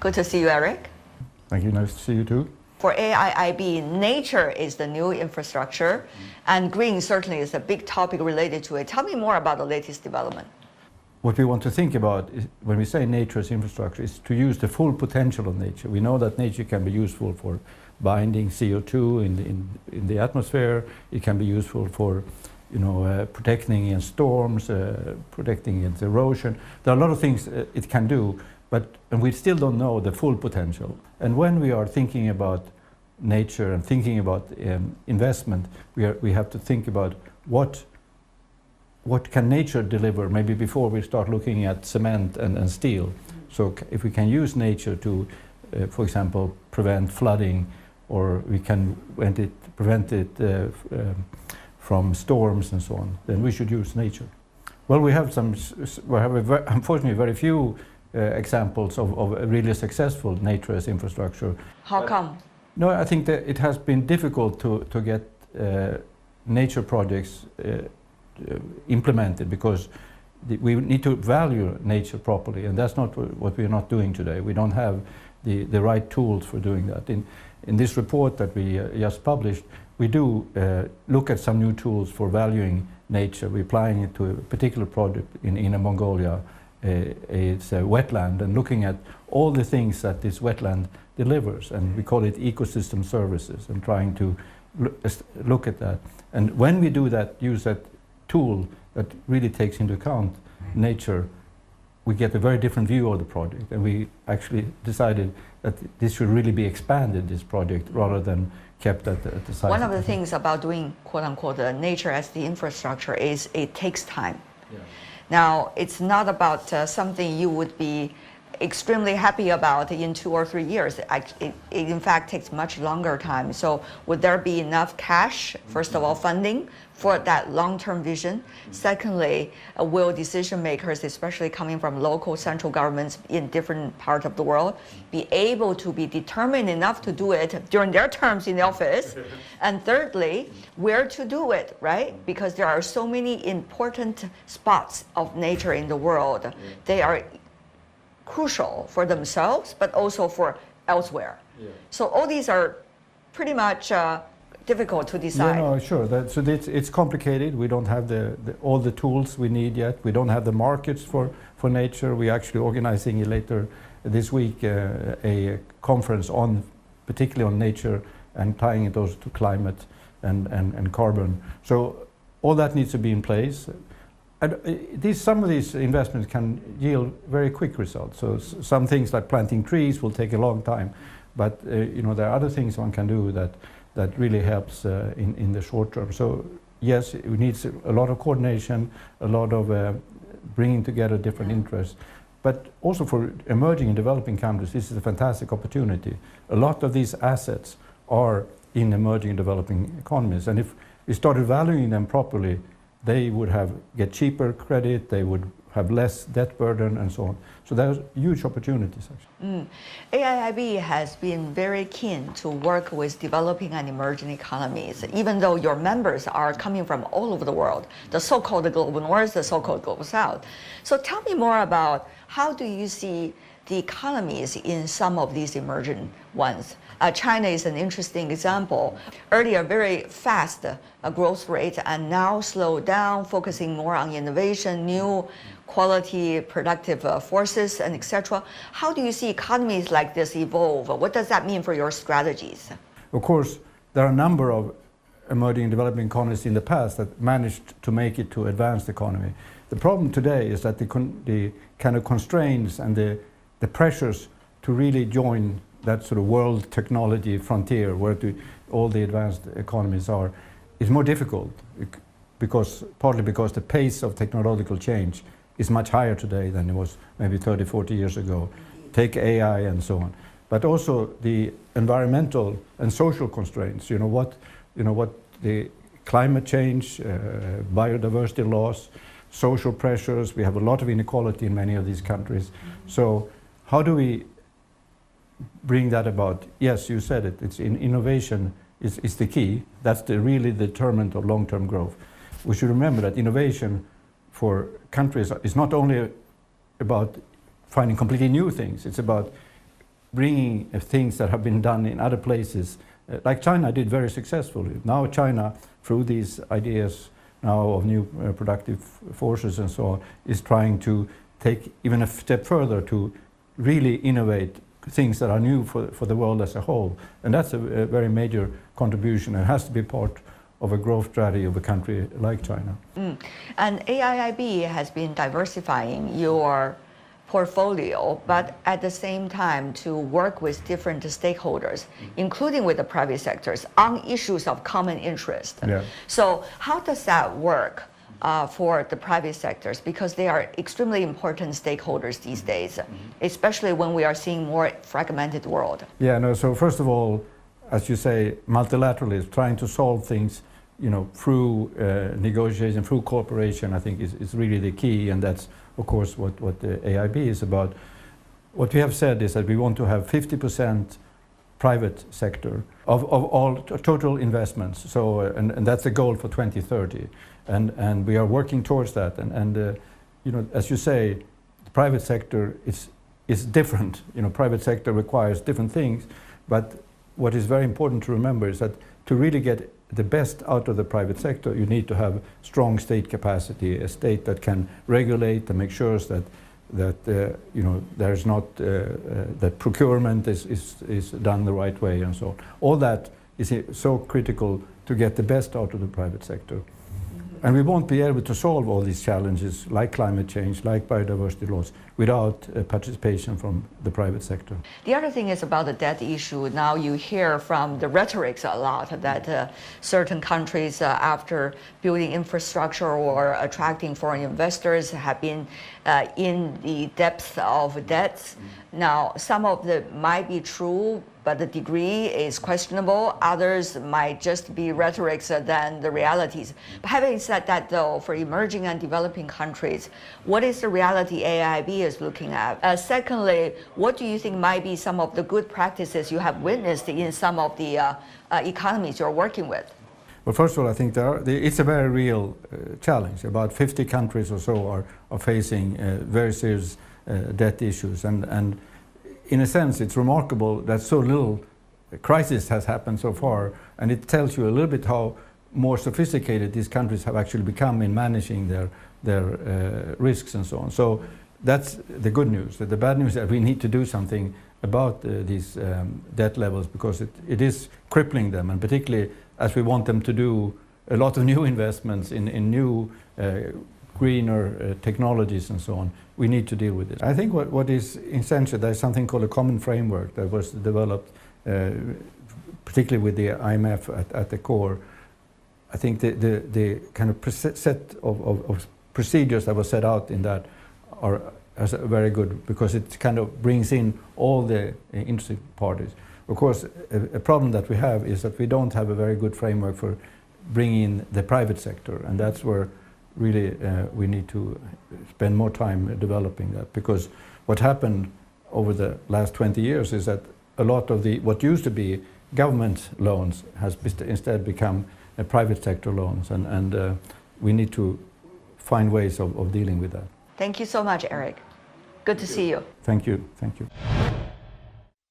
Good to see you, Erik. Thank you. Nice to see you too. For AIIB, nature is the new infrastructure, and green certainly is a big topic related to it. Tell me more about the latest development. What we want to think about is, when we say nature as infrastructure, is to use the full potential of nature. We know that nature can be useful for binding CO2 in the atmosphere. It can be useful for protecting against storms, protecting against erosion. There are a lot of things it can do, and we still don't know the full potential. And when we are thinking about nature and thinking about investment, we have to think about what can nature deliver, maybe before we start looking at cement and steel. So if we can use nature to, for example, prevent flooding, or we can prevent it from storms and so on, then we should use nature. Well, we have unfortunately very few examples of really successful nature as infrastructure. How come? No, I think that it has been difficult to get nature projects implemented, because we need to value nature properly, and that's not what we're not doing today. We don't have the right tools for doing that. In this report that we just published, we do look at some new tools for valuing nature. We're applying it to a particular project in Inner Mongolia. It's a wetland, and looking at all the things that this wetland delivers, and we call it ecosystem services, and trying to look at that. And when we do that, use that tool that really takes into account nature, we get a very different view of the project, and we actually decided that this should really be expanded, this project, rather than kept at the size. One of the things about doing quote-unquote nature as the infrastructure is it takes time. Yeah. Now, it's not about something you would be extremely happy about in 2 or 3 years. It in fact takes much longer time. So would there be enough cash, first of all, funding for that long-term vision? Secondly, will decision makers, especially coming from local central governments in different parts of the world, be able to be determined enough to do it during their terms in the office? And thirdly, where to do it, right? Because there are so many important spots of nature in the world. They are crucial for themselves, but also for elsewhere. Yeah. So all these are pretty much difficult to decide. No, sure. So it's complicated. We don't have all the tools we need yet. We don't have the markets for nature. We're actually organizing later this week a conference particularly on nature, and tying it also to climate and carbon. So all that needs to be in place. Some of these investments can yield very quick results. So some things like planting trees will take a long time, but there are other things one can do that really helps in the short term. So yes, it needs a lot of coordination, a lot of bringing together different interests. But also for emerging and developing countries, this is a fantastic opportunity. A lot of these assets are in emerging and developing economies, and if we started valuing them properly, they would get cheaper credit, they would have less debt burden, and so on. So there's huge opportunities, actually. AIIB has been very keen to work with developing and emerging economies, even though your members are coming from all over the world, the so-called Global North, the so-called Global South. So tell me more about how do you see the economies in some of these emerging ones? China is an interesting example. Earlier, very fast growth rate, and now slowed down, focusing more on innovation, new quality productive forces, and etc. How do you see economies like this evolve? What does that mean for your strategies? Of course, there are a number of emerging and developing economies in the past that managed to make it to advanced economy. The problem today is that the kind of constraints and the pressures to really join that sort of world technology frontier where all the advanced economies are, is more difficult, partly because the pace of technological change is much higher today than it was maybe 30, 40 years ago. Take AI and so on. But also the environmental and social constraints, what the climate change, biodiversity loss, social pressures. We have a lot of inequality in many of these countries. So how do we bring that about? Yes, you said it. It's innovation is the key. That's the really determinant of long-term growth. We should remember that innovation for countries is not only about finding completely new things. It's about bringing things that have been done in other places, like China did very successfully. Now China, through these ideas now of new productive forces and so on, is trying to take even a step further to really innovate things that are new for the world as a whole. And that's a very major contribution. It has to be part of a growth strategy of a country like China. And AIIB has been diversifying your portfolio, but at the same time to work with different stakeholders, including with the private sectors, on issues of common interest. Yeah. So how does that work for the private sectors? Because they are extremely important stakeholders these days, especially when we are seeing more fragmented world. Yeah, no, so first of all, as you say, multilateralism, trying to solve things, through negotiation, through cooperation, I think is really the key, and that's of course what the AIIB is about. What we have said is that we want to have 50% private sector of all total investments. So and that's the goal for 2030, and we are working towards that. And as you say, the private sector is different. Private sector requires different things, but what is very important to remember is that to really get the best out of the private sector, you need to have strong state capacity, a state that can regulate and make sure that there's not that procurement is done the right way and so on. All that is so critical to get the best out of the private sector. And we won't be able to solve all these challenges like climate change, like biodiversity loss, without participation from the private sector. The other thing is about the debt issue. Now you hear from the rhetorics a lot that certain countries, after building infrastructure or attracting foreign investors, have been in the depth of debts. Now, some of them might be true, but the degree is questionable. Others might just be rhetorics than the realities. But having said that, though, for emerging and developing countries, what is the reality AIIB is looking at? Secondly, what do you think might be some of the good practices you have witnessed in some of the economies you're working with? Well, first of all, I think it's a very real challenge. About 50 countries or so are facing very serious debt issues. And in a sense, it's remarkable that so little crisis has happened so far. And it tells you a little bit how more sophisticated these countries have actually become in managing their risks and so on. So that's the good news. The bad news is that we need to do something about these debt levels, because it is crippling them, and particularly as we want them to do a lot of new investments in new greener technologies and so on. We need to deal with it. I think what is essential, there's something called a common framework that was developed particularly with the IMF at the core. I think the kind of set of procedures that were set out in that are very good, because it kind of brings in all the interested parties. Of course, a problem that we have is that we don't have a very good framework for bringing in the private sector, and that's where really we need to spend more time developing that, because what happened over the last 20 years is that a lot of what used to be government loans has instead become private sector loans, and we need to find ways of dealing with that. Thank you so much, Erik. Good to see you. Thank you. Thank you.